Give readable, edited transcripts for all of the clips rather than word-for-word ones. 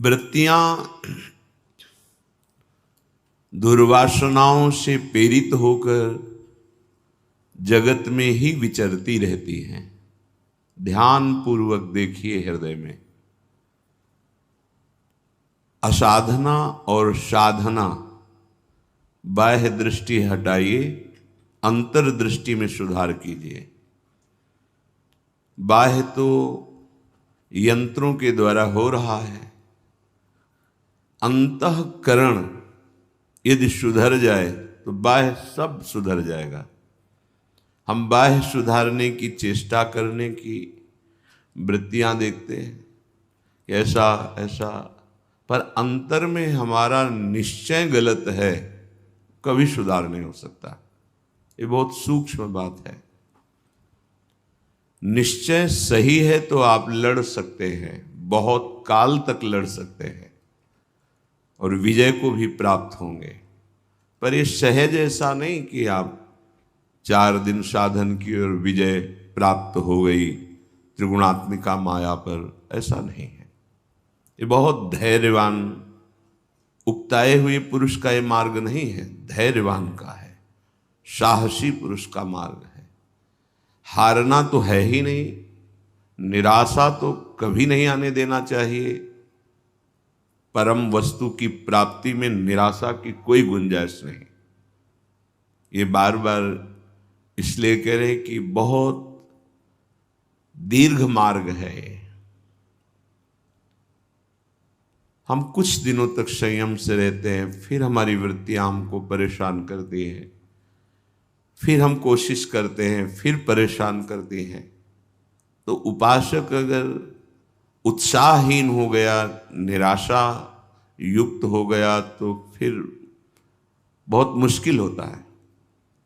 वृत्तियां दुर्वासनाओं से प्रेरित होकर जगत में ही विचरती रहती हैं। ध्यान पूर्वक देखिए हृदय में। असाधना और साधना, बाह्य दृष्टि हटाइए, अंतर्दृष्टि में सुधार कीजिए। बाह्य तो यंत्रों के द्वारा हो रहा है, अंतःकरण यदि सुधर जाए तो बाह्य सब सुधर जाएगा। हम बाह्य सुधारने की चेष्टा करने की वृत्तियां देखते हैं, ऐसा ऐसा, पर अंतर में हमारा निश्चय गलत है, कभी सुधार नहीं हो सकता। ये बहुत सूक्ष्म बात है। निश्चय सही है तो आप लड़ सकते हैं, बहुत काल तक लड़ सकते हैं और विजय को भी प्राप्त होंगे। पर ये सहज ऐसा नहीं कि आप 4 दिन साधन की और विजय प्राप्त हो गई त्रिगुणात्मिका माया पर, ऐसा नहीं है। ये बहुत धैर्यवान, उकताए हुए पुरुष का ये मार्ग नहीं है, धैर्यवान का है, साहसी पुरुष का मार्ग है। हारना तो है ही नहीं, निराशा तो कभी नहीं आने देना चाहिए। परम वस्तु की प्राप्ति में निराशा की कोई गुंजाइश नहीं। ये बार बार इसलिए कह रहे कि बहुत दीर्घ मार्ग है। हम कुछ दिनों तक संयम से रहते हैं, फिर हमारी वृत्तियां हमको परेशान करती हैं, फिर हम कोशिश करते हैं, फिर परेशान करती हैं। तो उपासक अगर उत्साहहीन हो गया, निराशा युक्त हो गया, तो फिर बहुत मुश्किल होता है।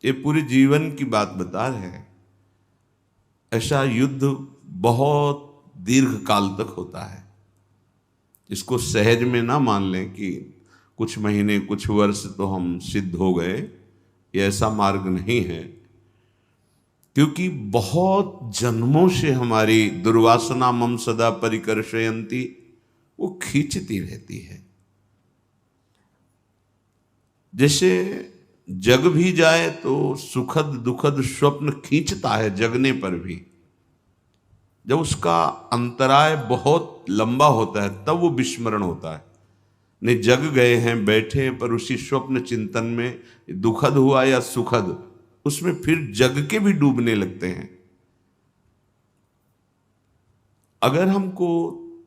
ये पूरे जीवन की बात बता रहे हैं। ऐसा युद्ध बहुत दीर्घ काल तक होता है। इसको सहज में ना मान लें कि कुछ महीने, कुछ वर्ष तो हम सिद्ध हो गए। ये ऐसा मार्ग नहीं है, क्योंकि बहुत जन्मों से हमारी दुर्वासना मम सदा परिकर्षयन्ति, वो खींचती रहती है। जैसे जग भी जाए तो सुखद दुखद स्वप्न खींचता है, जगने पर भी। जब उसका अंतराय बहुत लंबा होता है तब वो विस्मरण होता है। नहीं, जग गए हैं, बैठे, पर उसी स्वप्न चिंतन में दुखद हुआ या सुखद, उसमें फिर जग के भी डूबने लगते हैं। अगर हमको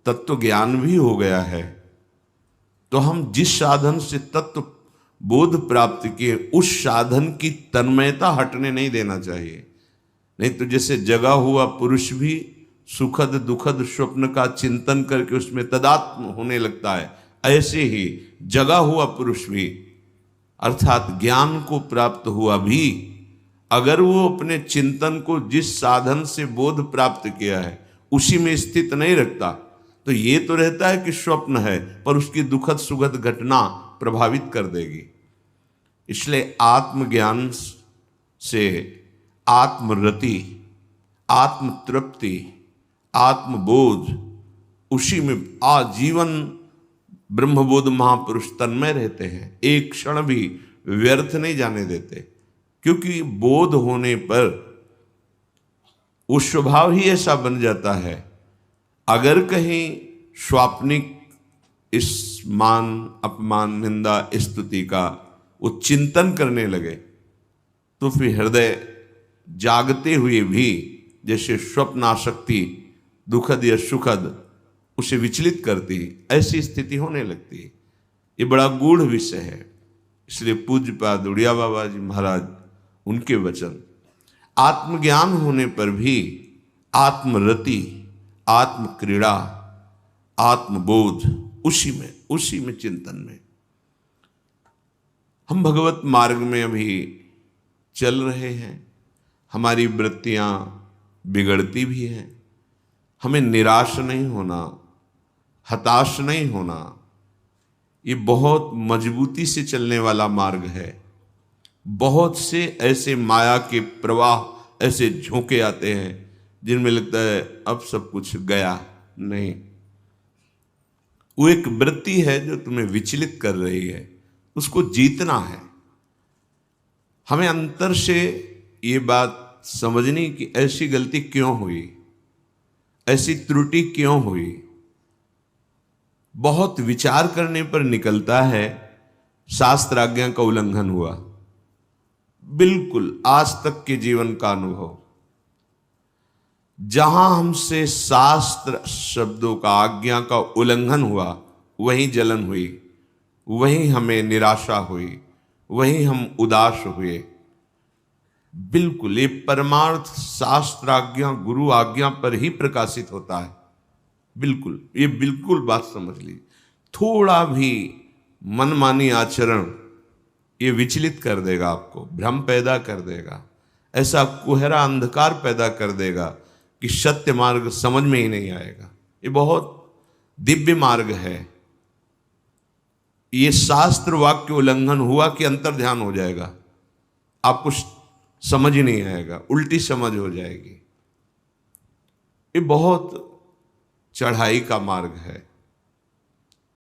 तत्व ज्ञान भी हो गया है तो हम जिस साधन से तत्व बोध प्राप्त किए, उस साधन की तन्मयता हटने नहीं देना चाहिए। नहीं तो जैसे जगा हुआ पुरुष भी सुखद दुखद स्वप्न का चिंतन करके उसमें तदात्म होने लगता है, ऐसे ही जगा हुआ पुरुष भी, अर्थात ज्ञान को प्राप्त हुआ भी, अगर वो अपने चिंतन को जिस साधन से बोध प्राप्त किया है उसी में स्थित नहीं रखता, तो ये तो रहता है कि स्वप्न है, पर उसकी दुखद सुखद घटना प्रभावित कर देगी। इसलिए आत्मज्ञान से आत्मरति, आत्म तृप्ति, आत्मबोध, उसी में आजीवन ब्रह्मबोध महापुरुष तन्मय रहते हैं, एक क्षण भी व्यर्थ नहीं जाने देते। क्योंकि बोध होने पर वो स्वभाव ही ऐसा बन जाता है। अगर कहीं स्वाप्निक इस मान अपमान निंदा स्तुति का वो चिंतन करने लगे तो फिर हृदय जागते हुए भी जैसे स्वप्न आसक्ति दुखद या सुखद उसे विचलित करती, ऐसी स्थिति होने लगती है। ये बड़ा गूढ़ विषय है। इसलिए पूज्यपाद उड़िया बाबा जी महाराज, उनके वचन, आत्मज्ञान होने पर भी आत्मरति, आत्मक्रीड़ा, आत्मबोध, उसी में चिंतन में। हम भगवत मार्ग में अभी चल रहे हैं, हमारी वृत्तियां बिगड़ती भी हैं। हमें निराश नहीं होना, हताश नहीं होना। ये बहुत मजबूती से चलने वाला मार्ग है। बहुत से ऐसे माया के प्रवाह, ऐसे झोंके आते हैं जिनमें लगता है अब सब कुछ गया। नहीं, वो एक वृत्ति है जो तुम्हें विचलित कर रही है, उसको जीतना है। हमें अंतर से ये बात समझनी कि ऐसी गलती क्यों हुई, ऐसी त्रुटि क्यों हुई। बहुत विचार करने पर निकलता है शास्त्र आज्ञा का उल्लंघन हुआ। बिल्कुल आज तक के जीवन का अनुभव, जहां हमसे शास्त्र शब्दों का, आज्ञा का उल्लंघन हुआ, वहीं जलन हुई, वहीं हमें निराशा हुई, वहीं हम उदास हुए। बिल्कुल ये परमार्थ शास्त्र आज्ञा, गुरु आज्ञा पर ही प्रकाशित होता है। बिल्कुल, ये बिल्कुल बात समझ ली। थोड़ा भी मनमानी आचरण ये विचलित कर देगा, आपको भ्रम पैदा कर देगा, ऐसा कोहरा अंधकार पैदा कर देगा कि सत्य मार्ग समझ में ही नहीं आएगा। ये बहुत दिव्य मार्ग है। ये शास्त्र वाक्य उल्लंघन हुआ कि अंतर ध्यान हो जाएगा, आपको समझ ही नहीं आएगा, उल्टी समझ हो जाएगी। ये बहुत चढ़ाई का मार्ग है।